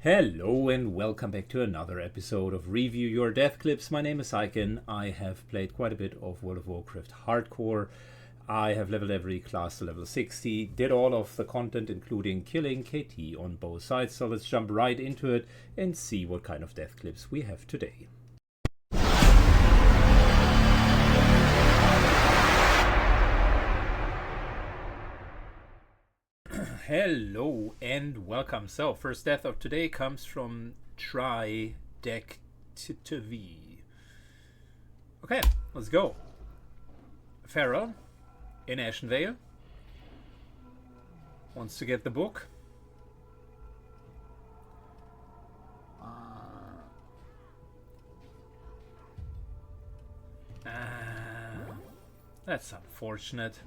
Hello and welcome back to another episode of Review Your Death Clips. My name is Icon. I have played quite a bit of World of Warcraft Hardcore. I have leveled every class to level 60, did all of the content including killing KT on both sides. So let's jump right into it and see what kind of death clips we have today. Hello and welcome. So first death of today comes from Tridectv. Okay, let's go. Feral in Ashenvale wants to get the book. That's unfortunate.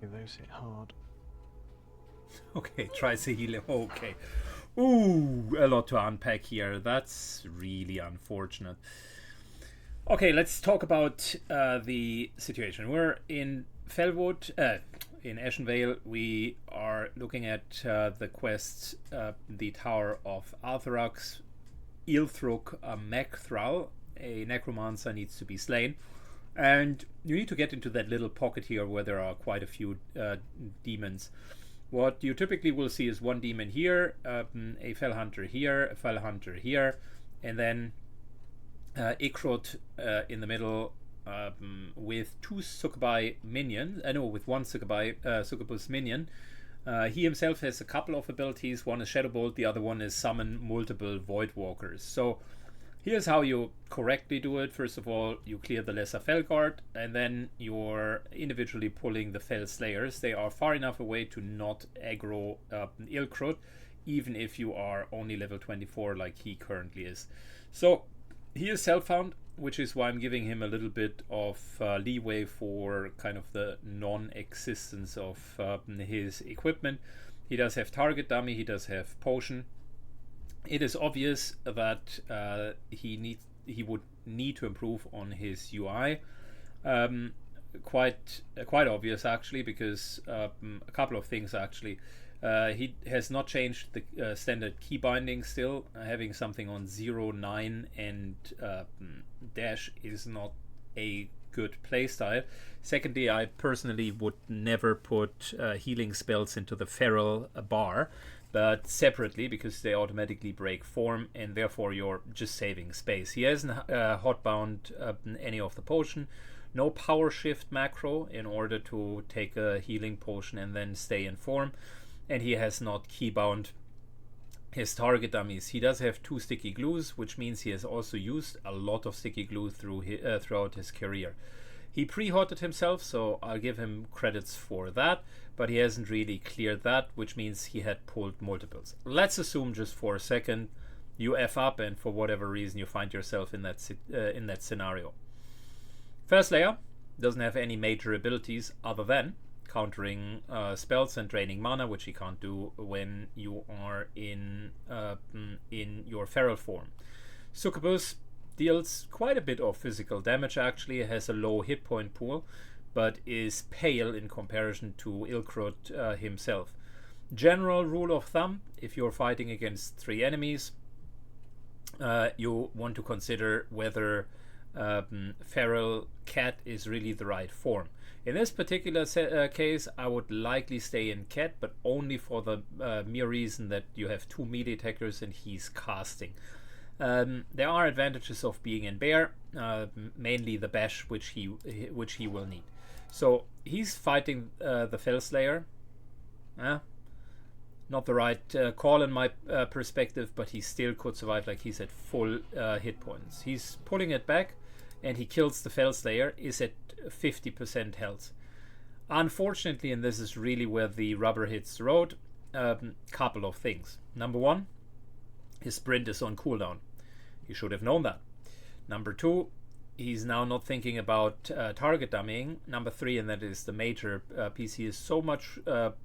Those hit hard. Okay, tries to heal him. Okay. Ooh, a lot to unpack here. That's really unfortunate. Okay, let's talk about the situation. We're in Felwood, in Ashenvale. We are looking at the quest, the Tower of Arthurax. Ilthruk Mekthral, a necromancer, needs to be slain. And you need to get into that little pocket here where there are quite a few demons. What you typically will see is one demon here, a fell hunter here, a fell hunter here, and then Ikrot in the middle with two Succubi minions. With one Succubus minion. He himself has a couple of abilities. One is Shadow Bolt, the other one is Summon multiple Void Walkers. So here's how you correctly do it. First of all, you clear the Lesser Felguard, and then you're individually pulling the Fel Slayers. They are far enough away to not aggro Ilkrut, even if you are only level 24 like he currently is. So he is self-found, which is why I'm giving him a little bit of leeway for kind of the non-existence of his equipment. He does have target dummy, he does have potion. It is obvious that he would need to improve on his UI. Quite obvious actually, because a couple of things actually. He has not changed the standard key binding still. Having something on 0, 9 and dash is not a good playstyle. Secondly, I personally would never put healing spells into the feral bar, but separately, because they automatically break form and therefore you're just saving space. He hasn't hotbound any of the potion. No power shift macro in order to take a healing potion and then stay in form. And he has not keybound his target dummies. He does have 2 sticky glues, which means he has also used a lot of sticky glue throughout his career. He pre-hotted himself, so I'll give him credits for that, but he hasn't really cleared that, which means he had pulled multiples. Let's assume just for a second you F up and for whatever reason you find yourself in that scenario. First layer doesn't have any major abilities other than countering spells and draining mana, which he can't do when you are in your feral form. Succubus deals quite a bit of physical damage actually, has a low hit point pool, but is pale in comparison to Ilkrut himself. General rule of thumb, if you're fighting against 3 enemies, you want to consider whether feral cat is really the right form. In this particular case, I would likely stay in cat, but only for the mere reason that you have 2 melee attackers and he's casting. There are advantages of being in bear, mainly the bash, which he will need. So he's fighting the Fel Slayer. Not the right call in my perspective, but he still could survive. Like, he's at full hit points. He's pulling it back, and he kills the Fel Slayer, is at 50% health. Unfortunately, and this is really where the rubber hits the road, couple of things. Number one, his sprint is on cooldown. He should have known that. Number two, he's now not thinking about target dummying. Number three, and that is the major piece, he is so much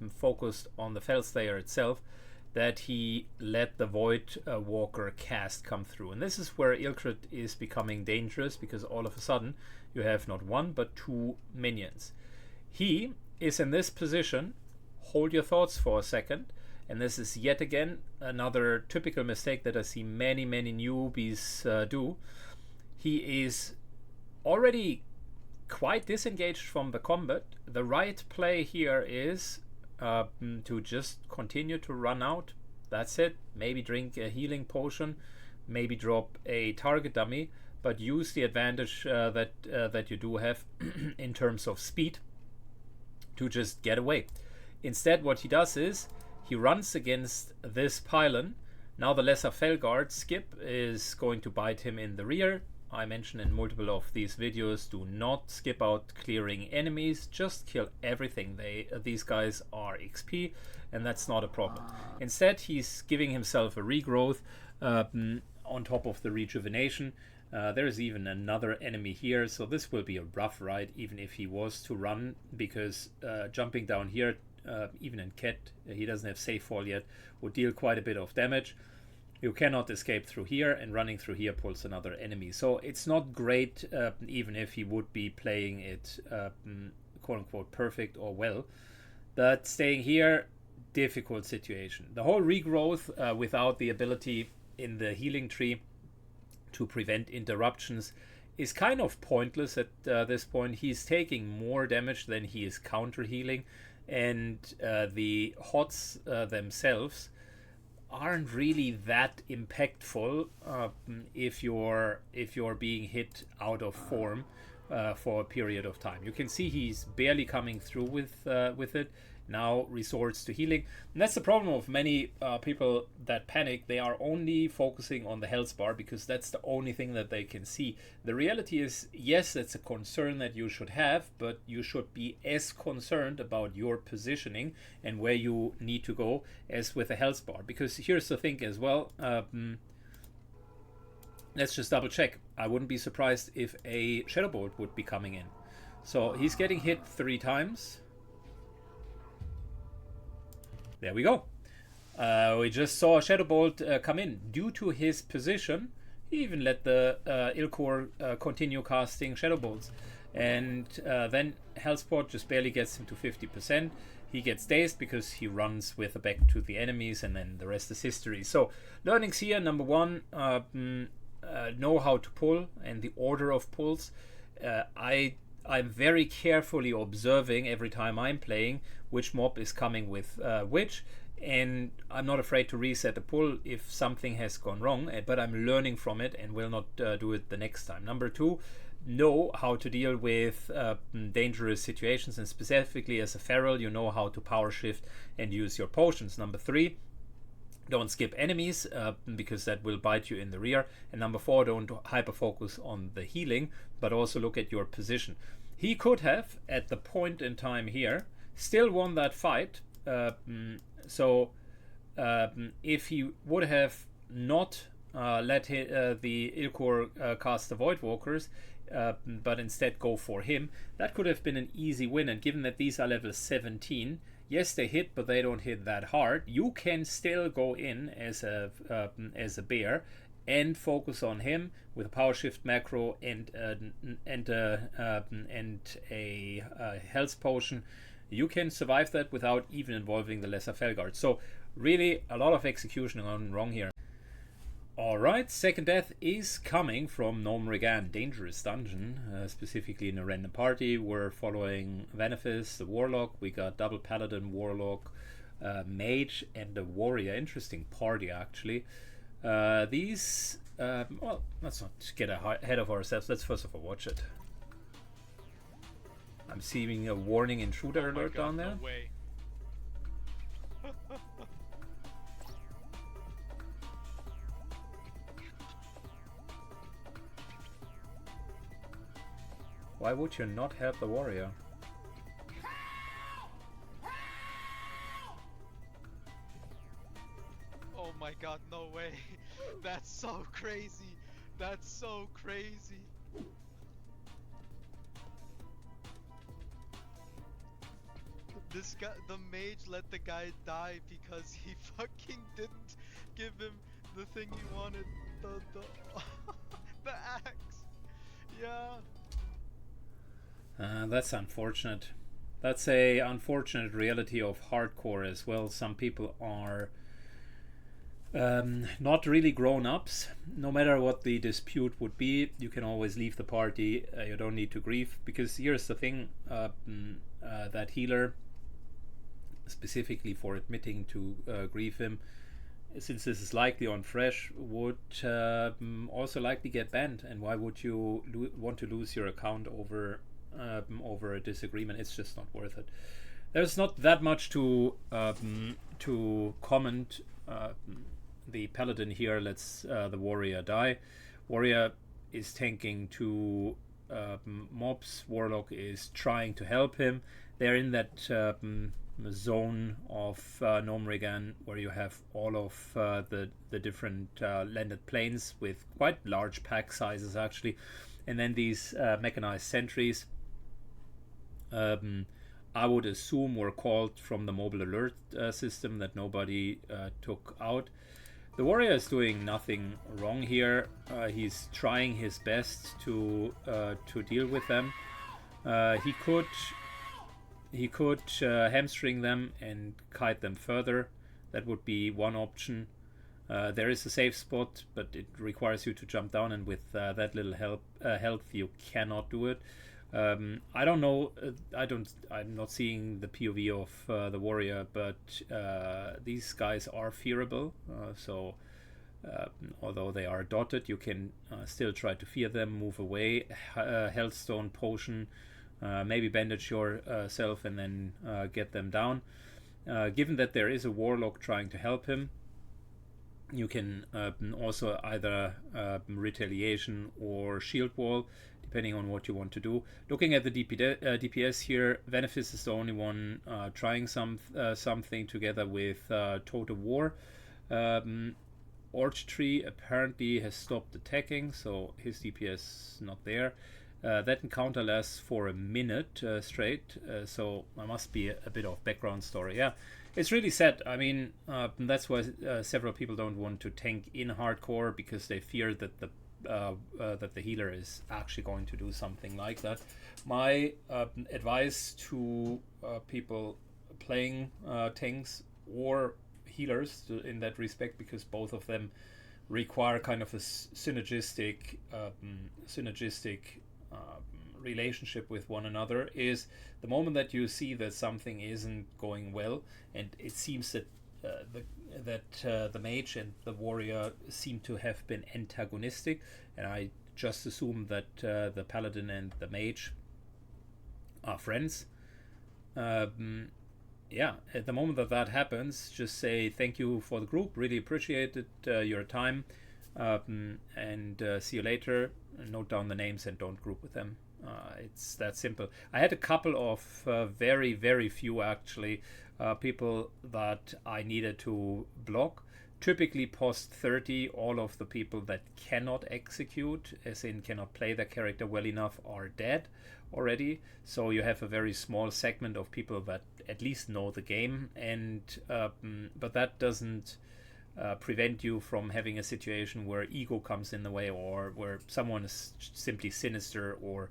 focused on the Fel Slayer itself that he let the Void Walker cast come through. And this is where Ilkrut is becoming dangerous, because all of a sudden you have not one but two minions. He is in this position, hold your thoughts for a second. And this is yet again another typical mistake that I see many newbies do. He is already quite disengaged from the combat. The right play here is to just continue to run out. That's it. Maybe drink a healing potion, maybe drop a target dummy, but use the advantage that you do have in terms of speed to just get away. Instead, what he does is he runs against this pylon. Now the Lesser Felguard skip is going to bite him in the rear. I mentioned in multiple of these videos, do not skip out clearing enemies, just kill everything. These guys are XP, and that's not a problem. Instead, he's giving himself a regrowth on top of the rejuvenation. There is even another enemy here, so this will be a rough ride even if he was to run, because jumping down here, even in Ket, he doesn't have safe fall yet, would deal quite a bit of damage. You cannot escape through here, and running through here pulls another enemy. So it's not great, even if he would be playing it quote-unquote perfect or well. But staying here, difficult situation. The whole regrowth without the ability in the healing tree to prevent interruptions is kind of pointless at this point. He's taking more damage than he is counter healing, and the HOTS themselves aren't really that impactful if you're being hit out of form for a period of time. You can see he's barely coming through with it. Now resorts to healing, and that's the problem of many people that panic. They are only focusing on the health bar because that's the only thing that they can see. The reality is, yes, that's a concern that you should have, but you should be as concerned about your positioning and where you need to go as with the health bar. Because here's the thing as well, let's just double check. I wouldn't be surprised if a Shadow Bolt would be coming in. So he's getting hit 3 times. There we go. We just saw a Shadow Bolt come in. Due to his position, he even let the Ilkor continue casting Shadow Bolts. And then Hellsport just barely gets him to 50%. He gets dazed because he runs with the back to the enemies, and then the rest is history. So, learnings here, number 1, know how to pull and the order of pulls. I'm very carefully observing every time I'm playing which mob is coming with which, and I'm not afraid to reset the pull if something has gone wrong, but I'm learning from it and will not do it the next time. Number 2, know how to deal with dangerous situations, and specifically as a feral, you know how to power shift and use your potions. Number 3, don't skip enemies because that will bite you in the rear. And number 4, don't hyper focus on the healing, but also look at your position. He could have, at the point in time here, still won that fight. If he would have not let the Ilkor cast the Void Walkers, but instead go for him, that could have been an easy win. And given that these are level 17, yes, they hit, but they don't hit that hard. You can still go in as a bear and focus on him with a power shift macro and a health potion. You can survive that without even involving the Lesser Felguard. So really a lot of execution gone wrong here. Alright, second death is coming from Gnomeregan, Dangerous Dungeon, specifically in a random party. We're following Vanifis, the Warlock. We got double Paladin, Warlock, Mage, and a Warrior. Interesting party, actually. Well, let's not get ahead of ourselves. Let's first of all watch it. I'm seeing a warning intruder alert down there. No way. Why would you not help the warrior? Oh my god, no way. That's so crazy. That's so crazy. This guy, the mage let the guy die because he fucking didn't give him the thing he wanted. The the axe. Yeah. That's unfortunate. That's a unfortunate reality of hardcore as well. Some people are not really grown-ups. No matter what the dispute would be, you can always leave the party. You don't need to grieve, because here's the thing: that healer, specifically for admitting to grieve him, since this is likely on fresh, would also likely get banned. And why would you want to lose your account over a disagreement? It's just not worth it. There's not that much to comment. The paladin here lets the warrior die. Warrior is tanking two mobs. Warlock is trying to help him. They're in that zone of Gnomeregan where you have all of the different landed planes with quite large pack sizes actually, and then these mechanized sentries. I would assume were called from the mobile alert system that nobody took out. The warrior is doing nothing wrong here. He's trying his best to deal with them. He could hamstring them and kite them further. That would be one option. There is a safe spot, but it requires you to jump down, and with that little health, you cannot do it. I don't know. I'm not seeing the POV of the warrior, but these guys are fearable. So although they are dotted, you can still try to fear them, move away. Healthstone potion, maybe bandage yourself, and then get them down. Given that there is a warlock trying to help him, you can also either retaliation or shield wall, depending on what you want to do. Looking at the DPS here, Venefice is the only one trying something together with Total War. Orchtree apparently has stopped attacking, so his DPS not there. That encounter lasts for a minute straight, so there must be a bit of background story. Yeah, it's really sad. I mean, that's why several people don't want to tank in hardcore, because they fear that the healer is actually going to do something like that. My advice to people playing tanks or healers in that respect, because both of them require kind of a synergistic relationship with one another, is the moment that you see that something isn't going well, and it seems that the mage and the warrior seem to have been antagonistic, and I just assume that the paladin and the mage are friends. Yeah, at the moment that happens, just say thank you for the group, really appreciated your time, and see you later. Note down the names and don't group with them. It's that simple. I had a couple of very, very few actually people that I needed to block. Typically post 30, all of the people that cannot execute, as in cannot play their character well enough, are dead already. So you have a very small segment of people that at least know the game, and but that doesn't prevent you from having a situation where ego comes in the way, or where someone is simply sinister or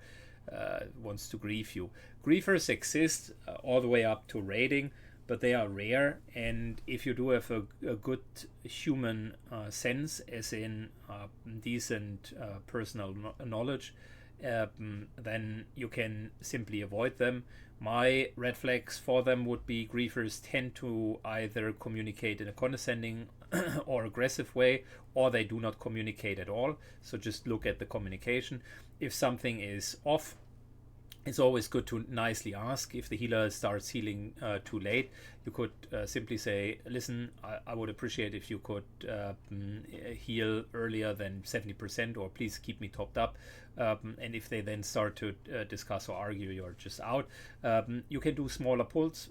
wants to grief you. Griefers exist all the way up to raiding, but they are rare, and if you do have a good human sense, as in decent personal knowledge, then you can simply avoid them. My red flags for them would be griefers tend to either communicate in a condescending or aggressive way, or they do not communicate at all. So just look at the communication. If something is off, it's always good to nicely ask. If the healer starts healing too late, you could simply say, listen, I would appreciate if you could heal earlier than 70%, or please keep me topped up. And if they then start to discuss or argue, you're just out. You can do smaller pulls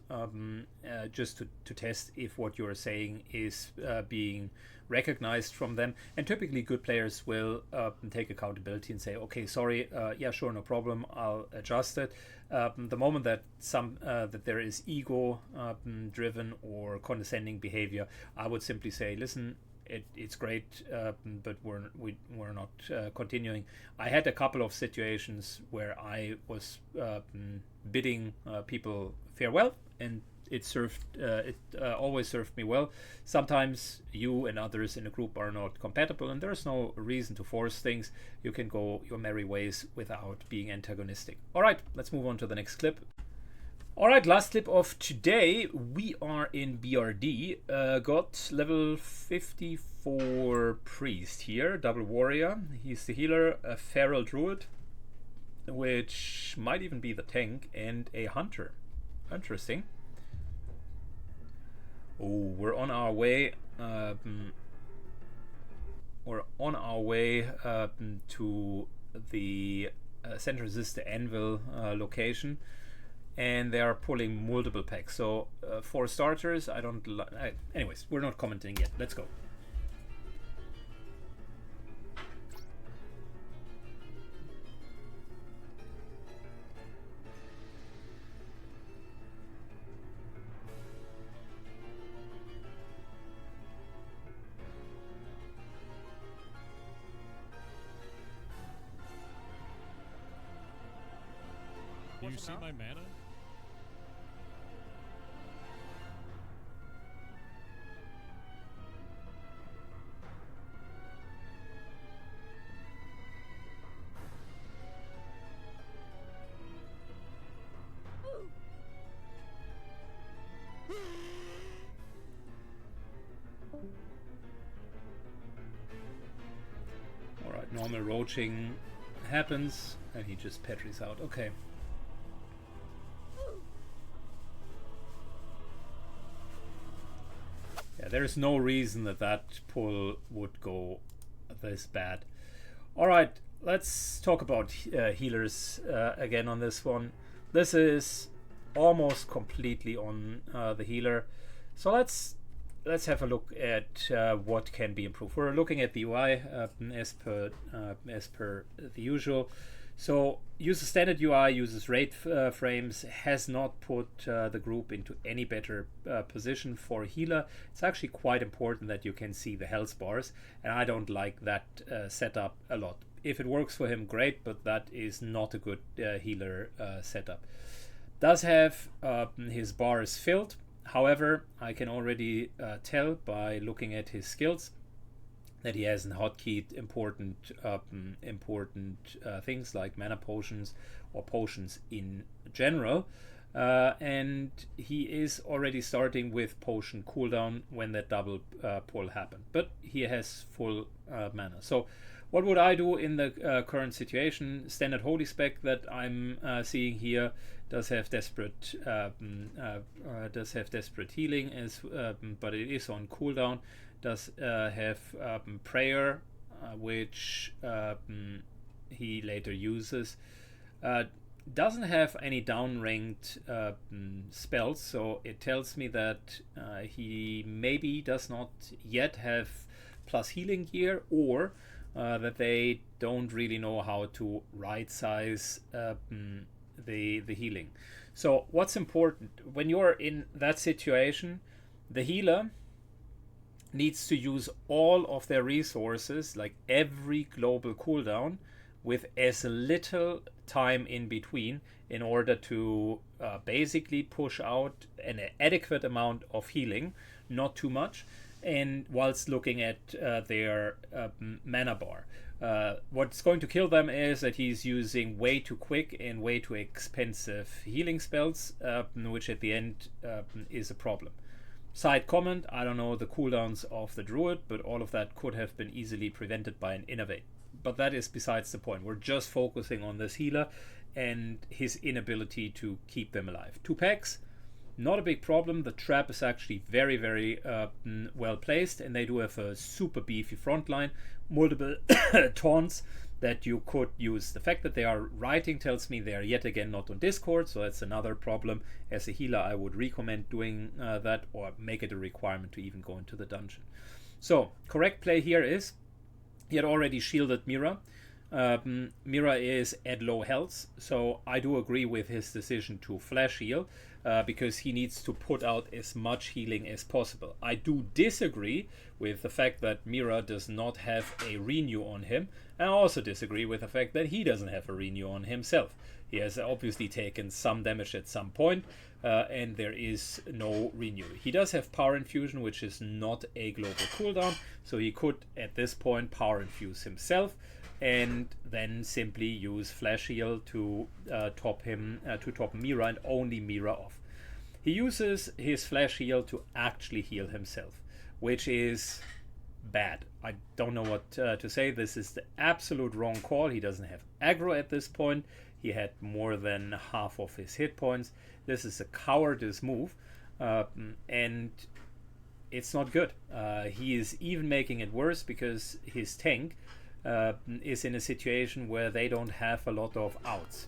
just to test if what you're saying is being recognized from them. And typically good players will take accountability and say, okay, sorry, yeah, sure, no problem, I'll adjust it. The moment that that there is ego driven or condescending behavior, I would simply say, listen, it's great, but we're not continuing. I had a couple of situations where I was bidding people farewell, and it always served me well. Sometimes you and others in a group are not compatible, and there's no reason to force things. You can go your merry ways without being antagonistic. All right, let's move on to the next clip. All right, last clip of today. We are in BRD. Got level 54 priest here, double warrior. He's the healer, a feral druid, which might even be the tank, and a hunter. Interesting. Oh, we're on our way. We're on our way to the Center Resist Anvil location, and they are pulling multiple packs. So for starters, I don't. Anyways, we're not commenting yet. Let's go. Do you see my mana? Alright, normal roaching happens, and he just petries out. Okay. Yeah, there's no reason that pull would go this bad. Alright, let's talk about healers again on this one. This is almost completely on the healer. So let's have a look at what can be improved. We're looking at the UI as per the usual. So uses standard UI, uses rate frames, has not put the group into any better position for healer. It's actually quite important that you can see the health bars, and I don't like that setup a lot. If it works for him, great, but that is not a good healer setup. Does have his bars filled. However, I can already tell by looking at his skills that he hasn't hotkeyed important things like mana potions or potions in general, and he is already starting with potion cooldown when that double pull happened, but he has full mana. So what would I do in the current situation? Standard holy spec that I'm seeing here does have desperate healing, as but it is on cooldown. Does have prayer, which he later uses. Doesn't have any downranked spells, so it tells me that he maybe does not yet have plus healing gear, or that they don't really know how to right size the healing. So what's important when you're in that situation? The healer needs to use all of their resources, like every global cooldown, with as little time in between, in order to basically push out an adequate amount of healing, not too much, and whilst looking at their mana bar. What's going to kill them is that he's using way too quick and way too expensive healing spells, which at the end is a problem. Side comment, I don't know the cooldowns of the druid, but all of that could have been easily prevented by an innovate. But that is besides the point. We're just focusing on this healer and his inability to keep them alive. 2 packs, not a big problem. The trap is actually very, very well placed, and they do have a super beefy front line. Multiple taunts that you could use. The fact that they are writing tells me they are yet again not on Discord, so that's another problem. As a healer, I would recommend doing that, or make it a requirement to even go into the dungeon. So correct play here is he had already shielded Mira. Mira is at low health, so I do agree with his decision to flash heal, because he needs to put out as much healing as possible. I do disagree with the fact that Mira does not have a renew on him, and I also disagree with the fact that he doesn't have a renew on himself. He has obviously taken some damage at some point, and there is no renew. He does have power infusion, which is not a global cooldown, so he could at this point power infuse himself and then simply use flash heal to top Mira and only Mira off. He uses his flash heal to actually heal himself, which is bad. I don't know what to say. This is the absolute wrong call. He doesn't have aggro at this point. He had more than half of his hit points. This is a cowardice move, and it's not good. He is even making it worse because his tank is in a situation where they don't have a lot of outs.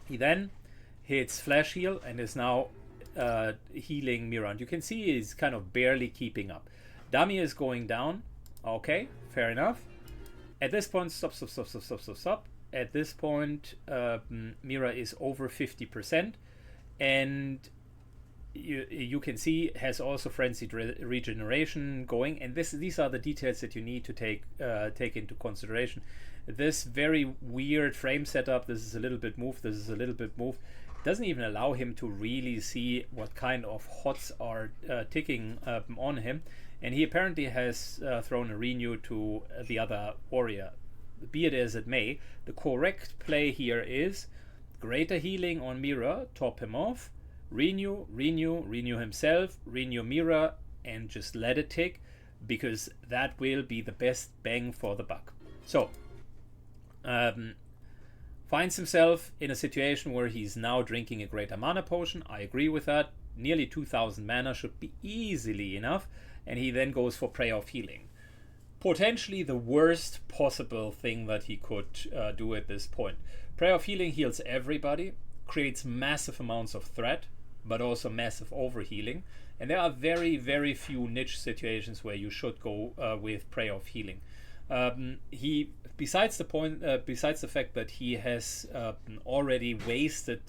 He then hits flash heal and is now healing Mira. And you can see he's kind of barely keeping up. Dummy is going down. Okay, fair enough. At this point, stop. At this point, Mira is over 50%, and you can see has also frenzied regeneration going. And these are the details that you need to take into consideration. This very weird frame setup. This is a little bit moved. This is a little bit moved. Doesn't even allow him to really see what kind of hots are ticking on him. And he apparently has thrown a renew to the other warrior. Be it as it may, the correct play here is greater healing on Mira, top him off, renew himself, renew Mira, and just let it tick, because that will be the best bang for the buck. So, finds himself in a situation where he's now drinking a greater mana potion. I agree with that. Nearly 2000 mana should be easily enough, and he then goes for Prayer of Healing. Potentially the worst possible thing that he could do at this point. Prayer of Healing heals everybody, creates massive amounts of threat, but also massive overhealing. And there are very, very few niche situations where you should go with Prayer of Healing. Besides the fact that he has already wasted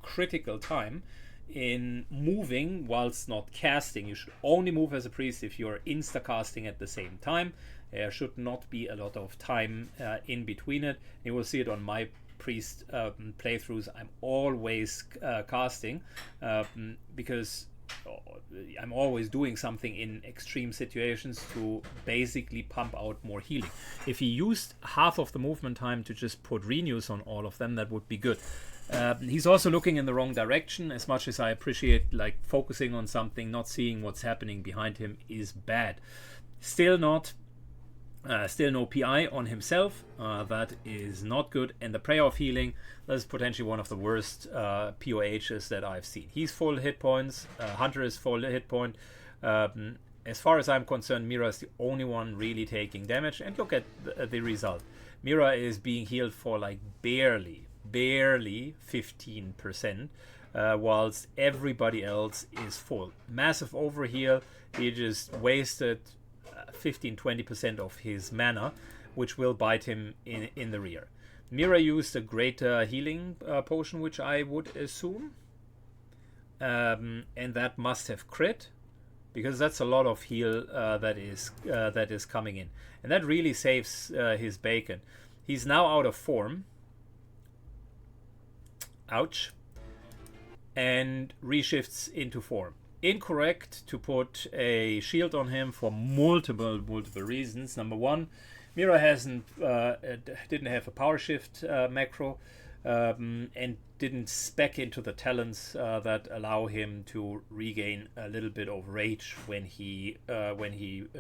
critical time in moving whilst not casting. You should only move as a priest if you're insta-casting at the same time. There should not be a lot of time in between it. You will see it on my priest playthroughs. I'm always casting because I'm always doing something in extreme situations to basically pump out more healing. If he used half of the movement time to just put renews on all of them, that would be good. He's also looking in the wrong direction. As much as I appreciate like focusing on something, not seeing what's happening behind him is bad. Still no PI on himself. That is not good. And the Prayer of Healing, that is potentially one of the worst POHs that I've seen. He's full hit points. Hunter is full hit point. As far as I'm concerned, Mira is the only one really taking damage. And look at the result. Mira is being healed for like barely 15%, whilst everybody else is full. Massive overheal. He just wasted 15-20% of his mana, which will bite him in the rear. Mira used a greater healing potion, which I would assume, and that must have crit, because that's a lot of heal that is coming in, and that really saves his bacon. He's now out of form. Ouch. And reshifts into form. Incorrect to put a shield on him for multiple reasons. Number one, Mira didn't have a power shift macro, and didn't spec into the talents that allow him to regain a little bit of rage when he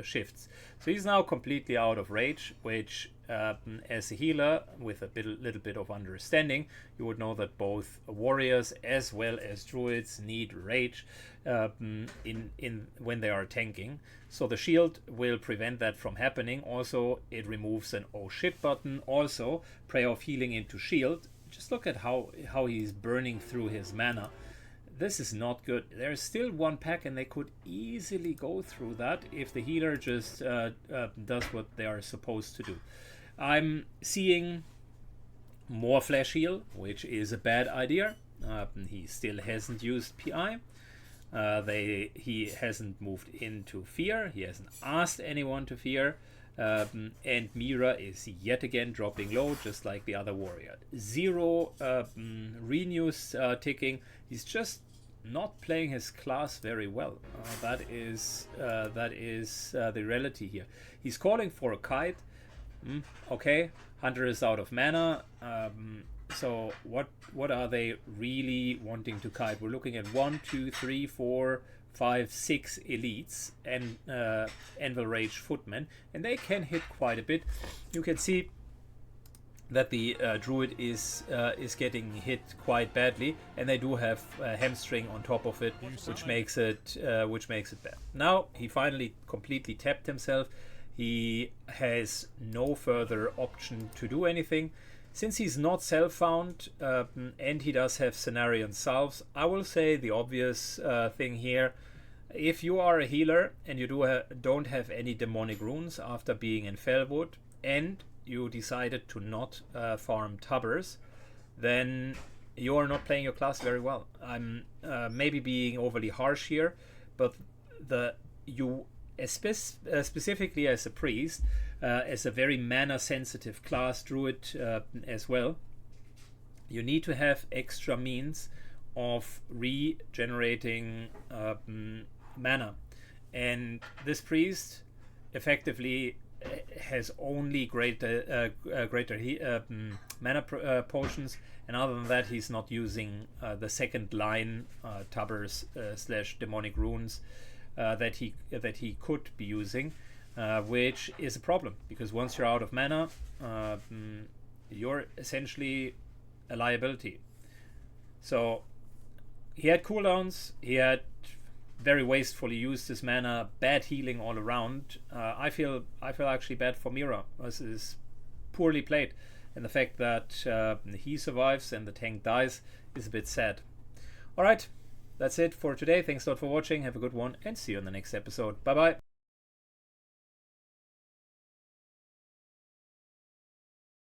shifts. So he's now completely out of rage, which as a healer with a little bit of understanding, you would know that both warriors as well as druids need rage in when they are tanking. So the shield will prevent that from happening. Also, it removes an oh shit button. Also, Prayer of Healing into shield. Just look at how he's burning through his mana. This is not good. There's still one pack, and they could easily go through that if the healer just does what they are supposed to do. I'm seeing more flesh heal, which is a bad idea. He still hasn't used PI. He hasn't moved into fear. He hasn't asked anyone to fear. And Mira is yet again dropping low, just like the other warrior. 0 renews ticking. He's just not playing his class very well. That is the reality here. He's calling for a kite. Okay, Hunter is out of mana. So what are they really wanting to kite? We're looking at 1, 2, 3, 4, 5, 6 elites and Anvil Rage footmen, and they can hit quite a bit. You can see that the druid is getting hit quite badly, and they do have hamstring on top of it, which makes it bad. Now he finally completely tapped himself. He has no further option to do anything. Since he's not self-found and he does have Cenarian salves, I will say the obvious thing here. If you are a healer and you don't have any demonic runes after being in Fellwood, and you decided to not farm tubbers, then you are not playing your class very well. I'm maybe being overly harsh here, but specifically as a priest, as a very mana sensitive class, druid as well, you need to have extra means of regenerating mana, and this priest effectively has only greater mana potions, and other than that he's not using the second line tubbers / demonic runes that he could be using, which is a problem, because once you're out of mana, you're essentially a liability. So he had cooldowns, he had very wastefully used his mana, bad healing all around. I feel actually bad for Mira. This is poorly played, and the fact that he survives and the tank dies is a bit sad. Alright, that's it for today. Thanks a lot for watching. Have a good one, and see you in the next episode. Bye bye.